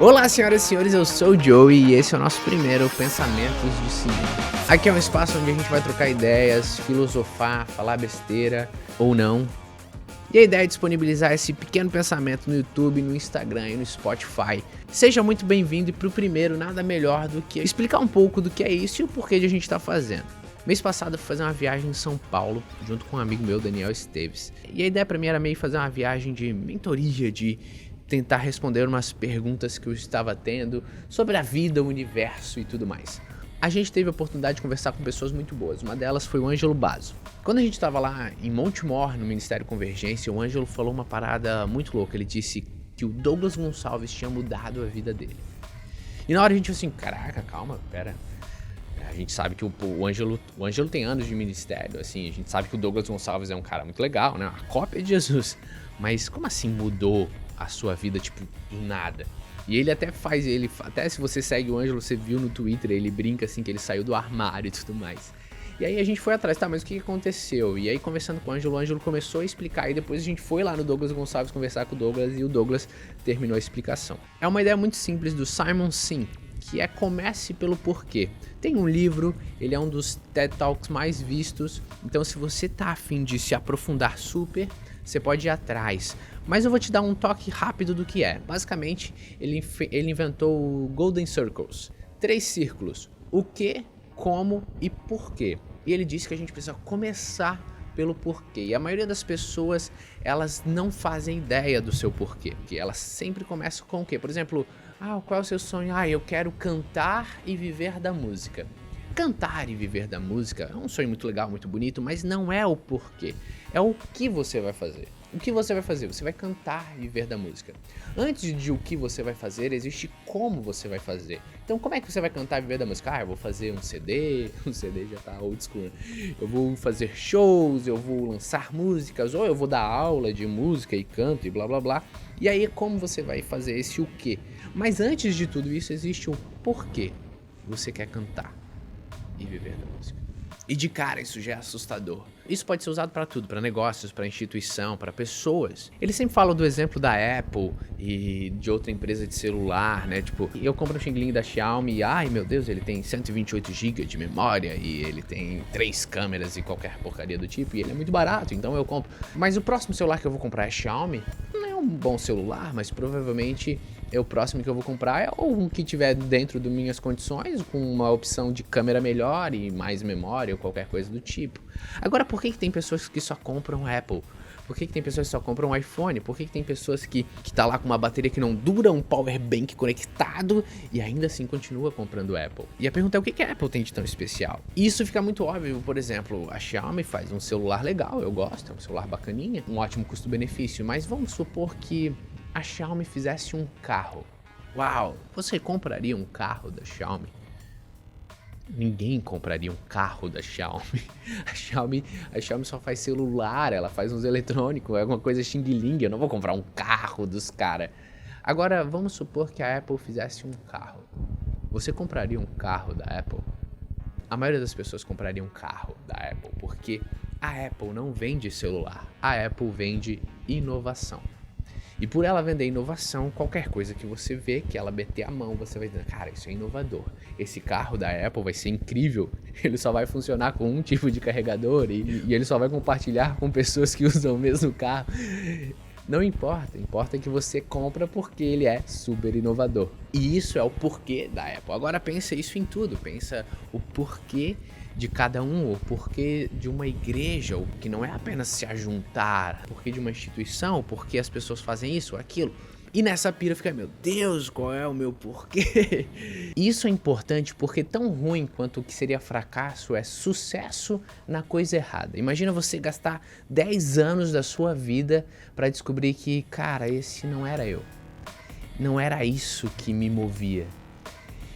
Olá, senhoras e senhores, eu sou o Joey e esse é o nosso primeiro Pensamentos de Cinema. Aqui é um espaço onde a gente vai trocar ideias, filosofar, falar besteira ou não. E a ideia é disponibilizar esse pequeno pensamento no YouTube, no Instagram e no Spotify. Seja muito bem-vindo e pro primeiro nada melhor do que explicar um pouco do que é isso e o porquê de a gente tá fazendo. Mês passado eu fui fazer uma viagem em São Paulo, junto com um amigo meu, Daniel Esteves. E a ideia pra mim era meio fazer uma viagem de mentoria, de tentar responder umas perguntas que eu estava tendo sobre a vida, o universo e tudo mais. A gente teve a oportunidade de conversar com pessoas muito boas, uma delas foi o Ângelo Basso. Quando a gente estava lá em Montemor, no Ministério Convergência, o Ângelo falou uma parada muito louca, ele disse que o Douglas Gonçalves tinha mudado a vida dele. E na hora a gente falou assim, caraca, calma, pera. A gente sabe que o Ângelo tem anos de ministério, assim, a gente sabe que o Douglas Gonçalves é um cara muito legal, né, uma cópia de Jesus. Mas como assim mudou a sua vida, tipo, do nada? E ele até até se você segue o Ângelo, você viu no Twitter, ele brinca assim que ele saiu do armário e tudo mais. E aí a gente foi atrás, tá, mas o que aconteceu? E aí conversando com o Ângelo começou a explicar e depois a gente foi lá no Douglas Gonçalves conversar com o Douglas e o Douglas terminou a explicação. É uma ideia muito simples do Simon Sinek, que é comece pelo porquê. Tem um livro, ele é um dos TED Talks mais vistos, então se você tá afim de se aprofundar super, você pode ir atrás. Mas eu vou te dar um toque rápido do que é. Basicamente, ele inventou o Golden Circles. 3 círculos. O que, como e porquê. E ele disse que a gente precisa começar pelo porquê. E a maioria das pessoas, elas não fazem ideia do seu porquê. Porque elas sempre começam com o quê? Por exemplo, qual é o seu sonho? Eu quero cantar e viver da música. Cantar e viver da música é um sonho muito legal, muito bonito, mas não é o porquê. É o que você vai fazer. O que você vai fazer? Você vai cantar e viver da música. Antes de o que você vai fazer, existe como você vai fazer. Então, como é que você vai cantar e viver da música? Eu vou fazer um CD, um CD já tá old school, né? Eu vou fazer shows, eu vou lançar músicas, ou eu vou dar aula de música e canto e blá blá blá. E aí, como você vai fazer esse o quê? Mas antes de tudo isso, existe o porquê você quer cantar e viver da música. E de cara, isso já é assustador. Isso pode ser usado para tudo, para negócios, para instituição, para pessoas. Ele sempre fala do exemplo da Apple e de outra empresa de celular, né? Tipo, eu compro um xing-ling da Xiaomi e, ai meu Deus, ele tem 128 GB de memória e ele tem 3 câmeras e qualquer porcaria do tipo e ele é muito barato, então eu compro. Mas o próximo celular que eu vou comprar é Xiaomi. Não é um bom celular, mas provavelmente o próximo que eu vou comprar é um que tiver dentro das minhas condições, com uma opção de câmera melhor e mais memória ou qualquer coisa do tipo. Agora, por que tem pessoas que só compram Apple? Por que tem pessoas que só compram iPhone? Por que tem pessoas que tá lá com uma bateria que não dura, um power bank conectado e ainda assim continua comprando Apple? E a pergunta é o que a Apple tem de tão especial? Isso fica muito óbvio, por exemplo, a Xiaomi faz um celular legal, eu gosto, é um celular bacaninha, um ótimo custo-benefício, mas vamos supor que a Xiaomi fizesse um carro. Uau, você compraria um carro da Xiaomi? Ninguém compraria um carro da Xiaomi. A Xiaomi só faz celular, ela faz uns eletrônicos, é alguma coisa xing-ling, eu não vou comprar um carro dos caras. Agora, vamos supor que a Apple fizesse um carro. Você compraria um carro da Apple? A maioria das pessoas compraria um carro da Apple, porque a Apple não vende celular, a Apple vende inovação. E por ela vender inovação, qualquer coisa que você vê, que ela meter a mão, você vai dizer, cara, isso é inovador. Esse carro da Apple vai ser incrível, ele só vai funcionar com um tipo de carregador e ele só vai compartilhar com pessoas que usam o mesmo carro. Não importa, importa que você compra porque ele é super inovador. E isso é o porquê da Apple. Agora pensa isso em tudo, pensa o porquê de cada um, o porquê de uma igreja, o que não é apenas se ajuntar, o porquê de uma instituição, o porquê as pessoas fazem isso ou aquilo. E nessa pira fica, meu Deus, qual é o meu porquê? Isso é importante porque tão ruim quanto o que seria fracasso é sucesso na coisa errada. Imagina você gastar 10 anos da sua vida pra descobrir que, cara, esse não era eu. Não era isso que me movia.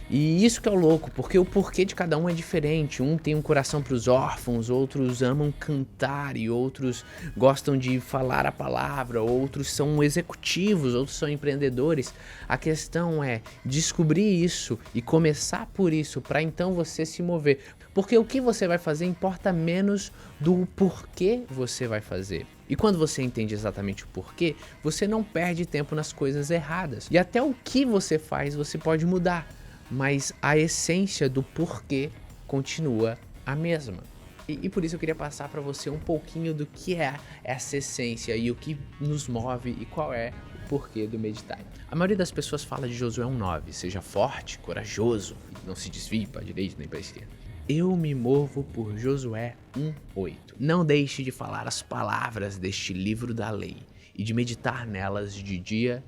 E isso que é o louco, porque o porquê de cada um é diferente. Um tem um coração para os órfãos, outros amam cantar e outros gostam de falar a palavra, outros são executivos, outros são empreendedores. A questão é descobrir isso e começar por isso, para então você se mover. Porque o que você vai fazer importa menos do porquê você vai fazer. E quando você entende exatamente o porquê, você não perde tempo nas coisas erradas. E até o que você faz você pode mudar, mas a essência do porquê continua a mesma. E por isso eu queria passar para você um pouquinho do que é essa essência e o que nos move e qual é o porquê do meditar. A maioria das pessoas fala de Josué 1:9, seja forte, corajoso, não se desvie para a direita nem para a esquerda. Eu me movo por Josué 1:8. Não deixe de falar as palavras deste livro da lei e de meditar nelas de dia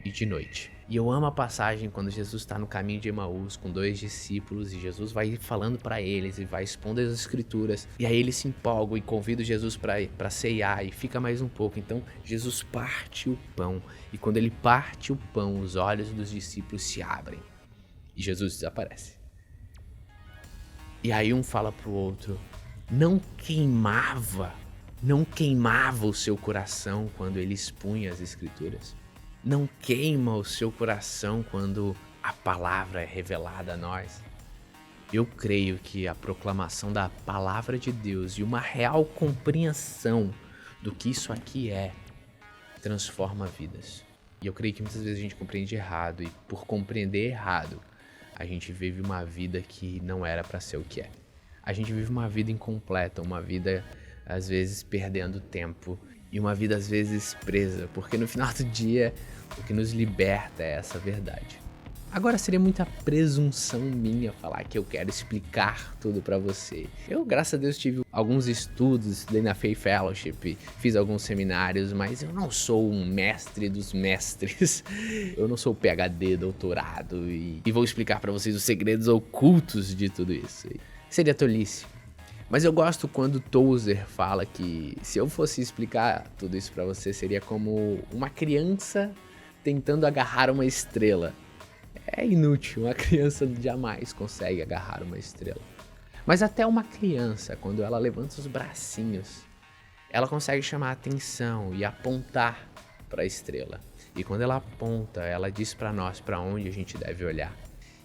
e de noite. E eu amo a passagem quando Jesus está no caminho de Emaús com 2 discípulos e Jesus vai falando para eles e vai expondo as escrituras. E aí eles se empolgam e convidam Jesus para ceiar e fica mais um pouco. Então Jesus parte o pão e quando ele parte o pão, os olhos dos discípulos se abrem e Jesus desaparece. E aí um fala pro outro, não queimava o seu coração quando ele expunha as escrituras? Não queima o seu coração quando a palavra é revelada a nós? Eu creio que a proclamação da palavra de Deus e uma real compreensão do que isso aqui é, transforma vidas. E eu creio que muitas vezes a gente compreende errado e por compreender errado, a gente vive uma vida que não era para ser o que é. A gente vive uma vida incompleta, uma vida às vezes perdendo tempo e uma vida às vezes presa, porque no final do dia o que nos liberta é essa verdade. Agora seria muita presunção minha falar que eu quero explicar tudo pra você. Eu, graças a Deus, tive alguns estudos, estudei na Faith Fellowship, fiz alguns seminários, mas eu não sou um mestre dos mestres. Eu não sou PhD, doutorado e vou explicar pra vocês os segredos ocultos de tudo isso. Seria tolice. Mas eu gosto quando Tozer fala que se eu fosse explicar tudo isso pra você, seria como uma criança tentando agarrar uma estrela. É inútil, uma criança jamais consegue agarrar uma estrela. Mas até uma criança, quando ela levanta os bracinhos, ela consegue chamar a atenção e apontar para a estrela. E quando ela aponta, ela diz para nós para onde a gente deve olhar.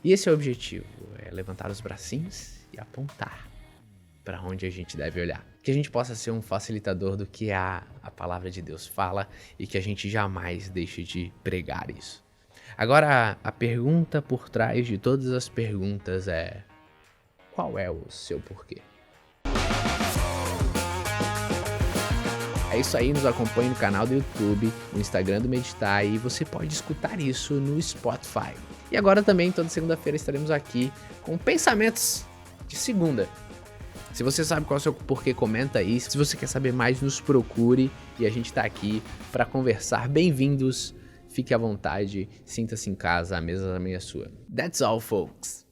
E esse é o objetivo, é levantar os bracinhos e apontar para onde a gente deve olhar. Que a gente possa ser um facilitador do que a palavra de Deus fala e que a gente jamais deixe de pregar isso. Agora, a pergunta por trás de todas as perguntas é: qual é o seu porquê? É isso aí, nos acompanhe no canal do YouTube, no Instagram do Meditar e você pode escutar isso no Spotify. E agora também, toda segunda-feira estaremos aqui com pensamentos de segunda. Se você sabe qual é o seu porquê, comenta aí. Se você quer saber mais, nos procure e a gente tá aqui para conversar. Bem-vindos, fique à vontade, sinta-se em casa, a mesa também é sua. That's all, folks.